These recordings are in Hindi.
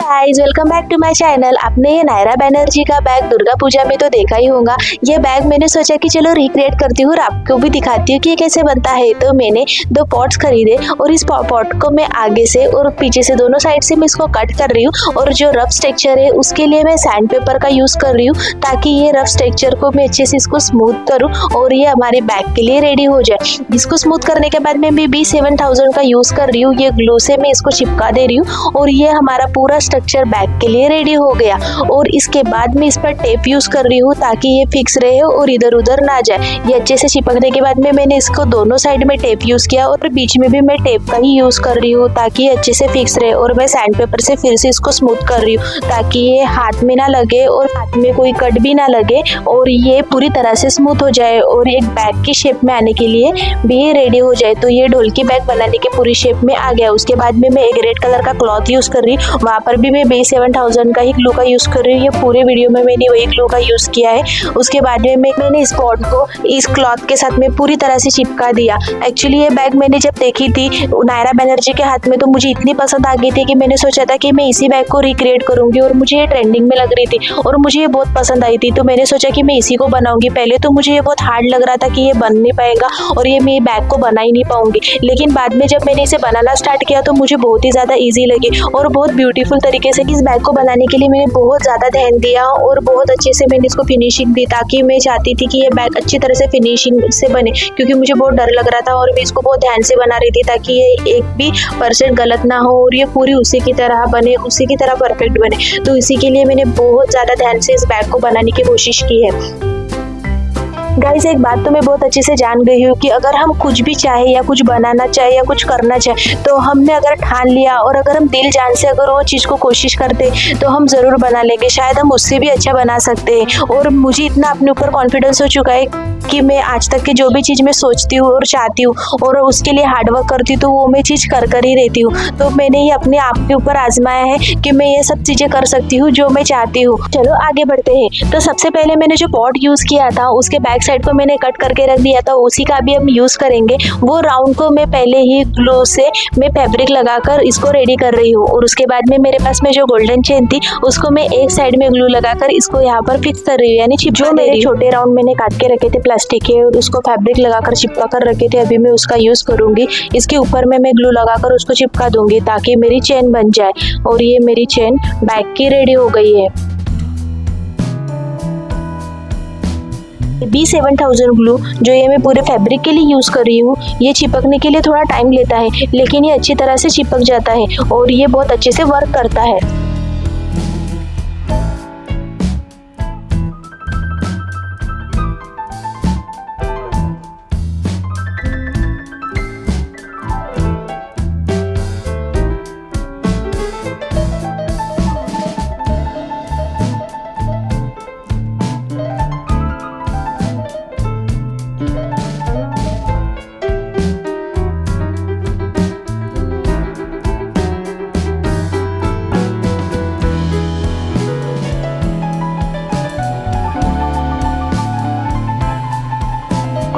Guys, welcome back to my channel. आपने ये नायरा बनर्जी का बैग दुर्गा पूजा में तो देखा ही होगा। ये बैग मैंने सोचा कि चलो रिक्रिएट करती हूँ और आपको भी दिखाती हूँ कि ये कैसे बनता है। तो मैंने 2 पॉट्स खरीदे और इस पॉट को मैं आगे से और पीछे से दोनों साइड से मैं इसको कट कर रही हूँ। और जो रफ स्ट्रक्चर है उसके लिए मैं सैंड पेपर का यूज कर रही हूँ ताकि ये रफ स्ट्रक्चर को मैं अच्छे से इसको स्मूथ करूँ और ये हमारे बैग के लिए रेडी हो जाए। इसको स्मूथ करने के बाद मैं B7000 का यूज कर रही हूँ। ये ग्लू से मैं इसको चिपका दे रही हूँ और ये हमारा पूरा स्ट्रक्चर बैग के लिए रेडी हो गया। और इसके बाद मैं इस पर टेप यूज कर रही हूँ ताकि ये फिक्स रहे और इधर उधर ना जाए। ये अच्छे से चिपकने के बाद में मैंने इसको दोनों साइड में टेप यूज किया और बीच में भी मैं टेप का ही यूज कर रही हूँ ताकि ये अच्छे से फिक्स रहे। और मैं सैंड पेपर से फिर से इसको स्मूथ कर रही हूँ ताकि ये हाथ में ना लगे और हाथ में कोई कट भी ना लगे और ये पूरी तरह से स्मूथ हो जाए और एक बैग की शेप में आने के लिए भी रेडी हो जाए। तो ये ढोल की बैग बनाने की पूरी शेप में आ गया। उसके बाद में मैं एक रेड कलर का क्लॉथ यूज कर रही हूँ, वहाँ पर भी मैं B7000 का ही ग्लू का यूज कर रही हूँ। ये पूरे वीडियो में मैंने वही ग्लू का यूज किया है। उसके बाद में मैंने इस पॉट को इस क्लॉथ के साथ में पूरी तरह से चिपका दिया। एक्चुअली ये बैग मैंने जब देखी थी नायरा बनर्जी के हाथ में तो मुझे इतनी पसंद आ गई थी कि मैंने सोचा था कि मैं इसी बैग को रिक्रिएट करूंगी और मुझे ये ट्रेंडिंग में लग रही थी और मुझे ये बहुत पसंद आई थी। तो मैंने सोचा कि मैं इसी को बनाऊंगी। पहले तो मुझे ये बहुत हार्ड लग रहा था कि ये बन नहीं पाएगा और ये मैं बैग को बना ही नहीं पाऊंगी, लेकिन बाद में जब मैंने इसे बनाना स्टार्ट किया तो मुझे बहुत ही ज़्यादा ईजी लगी और बहुत ब्यूटीफुल तरीके से इस बैग को बनाने के लिए मैंने बहुत ज़्यादा ध्यान दिया और बहुत अच्छे से मैंने इसको फिनिशिंग दी ताकि मैं चाहती थी कि ये बैग अच्छी तरह से फिनिशिंग से बने, क्योंकि मुझे बहुत डर लग रहा था और मैं इसको बहुत ध्यान से बना रही थी ताकि ये 1% गलत ना हो और ये पूरी उसी की तरह बने, उसी की तरह परफेक्ट बने। तो इसी के लिए मैंने बहुत ज़्यादा ध्यान से इस बैग को बनाने की कोशिश की है। गाइस, एक बात तो मैं बहुत अच्छे से जान गई हूँ कि अगर हम कुछ भी चाहे या कुछ बनाना चाहे या कुछ करना चाहे तो हमने अगर ठान लिया और अगर हम दिल जान से अगर वो चीज़ को कोशिश करते तो हम ज़रूर बना लेंगे। शायद हम उससे भी अच्छा बना सकते हैं। और मुझे इतना अपने ऊपर कॉन्फिडेंस हो चुका है कि मैं आज तक की जो भी चीज़ मैं सोचती हूँ और चाहती हूँ और उसके लिए हार्डवर्क करती हूँ तो वो मैं चीज़ कर ही रहती हूँ। तो मैंने ये अपने आप के ऊपर आजमाया है कि मैं ये सब चीज़ें कर सकती हूँ जो मैं चाहती हूँ। चलो आगे बढ़ते हैं। तो सबसे पहले मैंने जो पॉट यूज़ किया था उसके बैक साइड को मैंने कट करके रख दिया था, उसी का भी हम यूज़ करेंगे। वो राउंड को मैं पहले ही ग्लू से मैं फैब्रिक लगाकर इसको रेडी कर रही हूँ। और उसके बाद में मेरे पास में जो गोल्डन चेन थी उसको मैं एक साइड में ग्लू लगाकर इसको यहाँ पर फिक्स कर रही हूँ, यानी जो मेरे छोटे राउंड मैंने काट के रखे थे प्लास्टिक के और उसको फैब्रिक लगाकर चिपका कर रखे थे, अभी मैं उसका यूज़ करूँगी। इसके ऊपर में मैं ग्लू लगाकर उसको चिपका दूंगी ताकि मेरी चेन बन जाए। और ये मेरी चेन बैग की रेडी हो गई है। B7000 ग्लू जो ये मैं पूरे फैब्रिक के लिए यूज़ कर रही हूँ, ये चिपकने के लिए थोड़ा टाइम लेता है लेकिन ये अच्छी तरह से चिपक जाता है और ये बहुत अच्छे से वर्क करता है।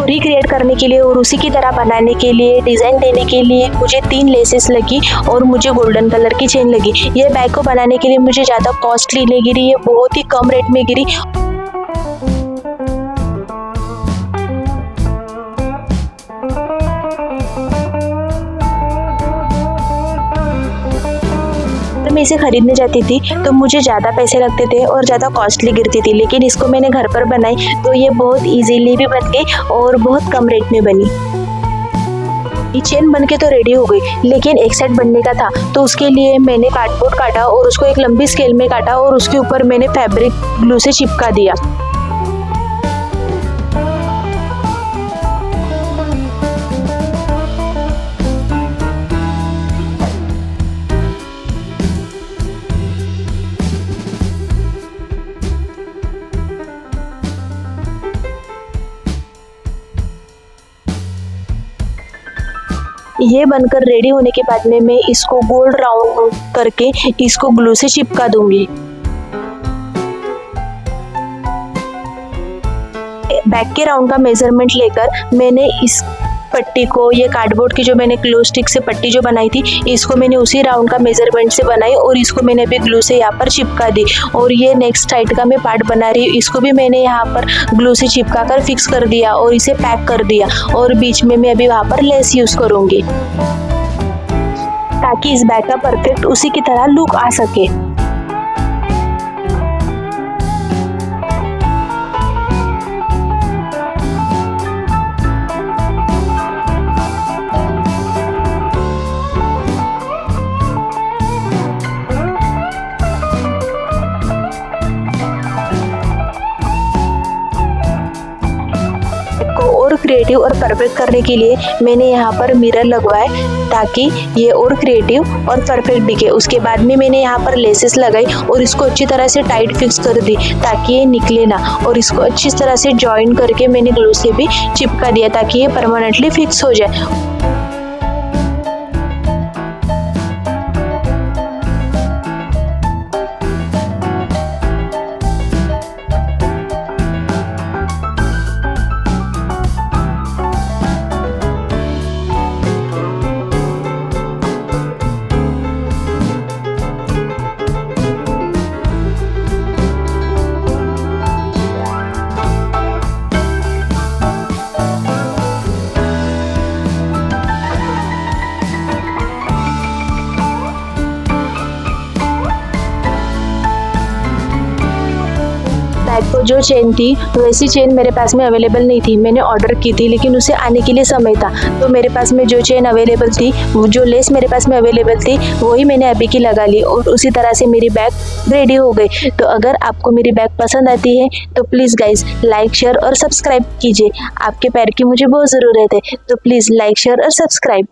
रिक्रिएट करने के लिए और उसी की तरह बनाने के लिए डिज़ाइन देने के लिए मुझे 3 लेसेस लगी और मुझे गोल्डन कलर की चेन लगी। ये बैग को बनाने के लिए मुझे ज़्यादा कॉस्टली नहीं गिरी, ये बहुत ही कम रेट में गिरी। मैं इसे खरीदने जाती थी तो मुझे ज़्यादा पैसे लगते थे और ज़्यादा कॉस्टली गिरती थी, लेकिन इसको मैंने घर पर बनाई तो ये बहुत इजीली भी बन गई और बहुत कम रेट में बनी। ये चेन बनके तो रेडी हो गई, लेकिन एक सेट बनने का था तो उसके लिए मैंने कार्डबोर्ड काटा और उसको एक लंबी स्केल में काटा और उसके ऊपर मैंने फैब्रिक ग्लू से चिपका दिया। ये बनकर रेडी होने के बाद में मैं इसको गोल राउंड करके इसको ग्लू से चिपका दूंगी। बैक के राउंड का मेजरमेंट लेकर मैंने इस पट्टी को, ये कार्डबोर्ड की जो मैंने ग्लू स्टिक से पट्टी जो बनाई थी, इसको मैंने उसी राउंड का मेजरमेंट से बनाई और इसको मैंने अभी ग्लू से यहाँ पर चिपका दी। और ये नेक्स्ट साइड का मैं पार्ट बना रही हूँ, इसको भी मैंने यहाँ पर ग्लू से चिपका कर फिक्स कर दिया और इसे पैक कर दिया। और बीच में मैं अभी वहाँ पर लेस यूज़ करूँगी ताकि इस बैग का परफेक्ट उसी की तरह लुक आ सके। और क्रिएटिव और परफेक्ट करने के लिए मैंने यहाँ पर मिरर लगवाए ताकि ये और क्रिएटिव और परफेक्ट दिखे। उसके बाद में मैंने यहाँ पर लेसेस लगाई और इसको अच्छी तरह से टाइट फिक्स कर दी ताकि ये निकले ना। और इसको अच्छी तरह से जॉइन करके मैंने ग्लू से भी चिपका दिया ताकि ये परमानेंटली फिक्स हो जाए। बैग को जो चेन थी वैसी चेन मेरे पास में अवेलेबल नहीं थी, मैंने ऑर्डर की थी लेकिन उसे आने के लिए समय था। तो मेरे पास में जो चेन अवेलेबल थी, जो लेस मेरे पास में अवेलेबल थी, वही मैंने अभी की लगा ली और उसी तरह से मेरी बैग रेडी हो गई। तो अगर आपको मेरी बैग पसंद आती है तो प्लीज़ गाइज लाइक शेयर और सब्सक्राइब कीजिए। आपके पैर की मुझे बहुत ज़रूरत है, तो प्लीज़ लाइक शेयर और सब्सक्राइब।